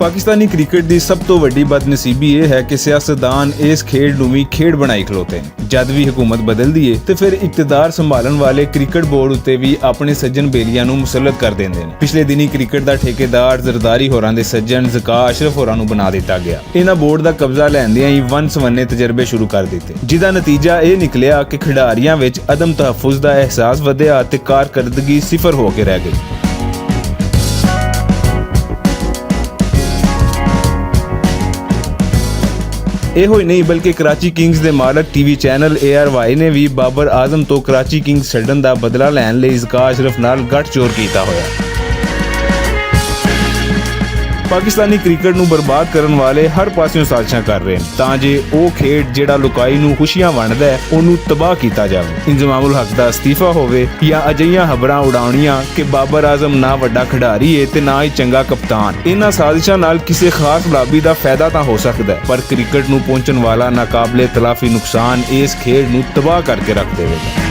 Pakistani cricket ਦੀ ਸਭ ਤੋਂ ਵੱਡੀ ਬਦਨਸੀਬੀ ਇਹ ਹੈ ਕਿ ਸਿਆਸਤਦਾਨ ਇਸ ਖੇਡ ਨੂੰ ਵੀ ਖੇਡ ਬਣਾਈ ਖਲੋਤੇ ਨੇ। ਜਦ ਵੀ ਹਕੂਮਤ ਬਦਲਦੀ ਏ ਤੇ ਫਿਰ ਇਕਤਦਾਰ ਸੰਭਾਲਣ ਵਾਲੇ ਕ੍ਰਿਕਟ ਬੋਰਡ ਉੱਤੇ ਵੀ ਆਪਣੇ ਸੱਜਣ ਬੇਲੀਆਂ ਨੂੰ ਮੁਸੱਲਤ ਕਰ ਦਿੰਦੇ ਨੇ। ਪਿਛਲੇ ਦਿਨੀ ਕ੍ਰਿਕਟ ਦਾ ਠੇਕੇਦਾਰ ਜ਼ਰਦਾਰੀ ਹੋਰਾਂ ਦੇ ਸੱਜਣ ਜ਼ਕਾ ਅਸ਼ਰਫ ਹੋਰਾਂ ਨੂੰ ਬਣਾ ਦਿੱਤਾ ਗਿਆ। ਇਹਨਾਂ ਬੋਰਡ ਦਾ ਕਬਜ਼ਾ ਲੈਂਦਿਆਂ ਹੀ ਵੰਨ-ਸਵੰਨੇ ਤਜਰਬੇ ਸ਼ੁਰੂ ਕਰ ਦਿੱਤੇ, ਜਿਹਦਾ ਨਤੀਜਾ ਇਹ ਨਿਕਲਿਆ ਕਿ ਖਿਡਾਰੀਆਂ ਵਿੱਚ ਅਦਮ ਤਹਫੁਜ਼ ਦਾ ਅਹਿਸਾਸ ਵਧਿਆ ਤੇ ਕਾਰਕਰਦਗੀ ਸਿਫਰ ਹੋ ਕੇ ਰਹਿ ਗਈ। ਇਹੋ ਹੀ ਨਹੀਂ ਬਲਕਿ ਕਰਾਚੀ ਕਿੰਗਸ ਦੇ ਮਾਲਕ ਟੀਵੀ ਚੈਨਲ ARY ਨੇ ਵੀ ਬਾਬਰ ਆਜ਼ਮ ਤੋਂ ਕਰਾਚੀ ਕਿੰਗਸ ਛੱਡਣ ਦਾ ਬਦਲਾ ਲੈਣ ਲਈ ਜ਼ਕਾ ਅਸ਼ਰਫ ਨਾਲ ਗੱਠਜੋੜ ਕੀਤਾ ਹੋਇਆ। ਪਾਕਿਸਤਾਨੀ ਕ੍ਰਿਕਟ ਨੂੰ ਬਰਬਾਦ ਕਰਨ ਵਾਲੇ ਹਰ ਪਾਸਿਓਂ ਸਾਜ਼ਿਸ਼ਾਂ ਕਰ ਰਹੇ ਨੇ ਤਾਂ ਜੇ ਉਹ ਖੇਡ ਜਿਹੜਾ ਲੁਕਾਈ ਨੂੰ ਖੁਸ਼ੀਆਂ ਵੰਡਦਾ ਹੈ ਉਹਨੂੰ ਤਬਾਹ ਕੀਤਾ ਜਾਵੇ। ਇੰਜ਼ਮਾਮੁਲ ਹਕ ਦਾ ਅਸਤੀਫਾ ਹੋਵੇ ਜਾਂ ਅਜਿਹੀਆਂ ਖਬਰਾਂ ਉਡਾਉਣੀਆਂ ਕਿ ਬਾਬਰ ਆਜ਼ਮ ਨਾ ਵੱਡਾ ਖਿਡਾਰੀ ਏ ਤੇ ਨਾ ਹੀ ਚੰਗਾ ਕਪਤਾਨ। ਇਹਨਾਂ ਸਾਜ਼ਿਸ਼ਾਂ ਨਾਲ ਕਿਸੇ ਖਾਸ ਲਾਬੀ ਦਾ ਫਾਇਦਾ ਤਾਂ ਹੋ ਸਕਦਾ ਹੈ, ਪਰ ਕ੍ਰਿਕਟ ਨੂੰ ਪਹੁੰਚਣ ਵਾਲਾ ਨਾਕਾਬਲੇ ਤਲਾਫੀ ਨੁਕਸਾਨ ਇਸ ਖੇਡ ਨੂੰ ਤਬਾਹ ਕਰਕੇ ਰੱਖ ਦੇਵੇਗਾ।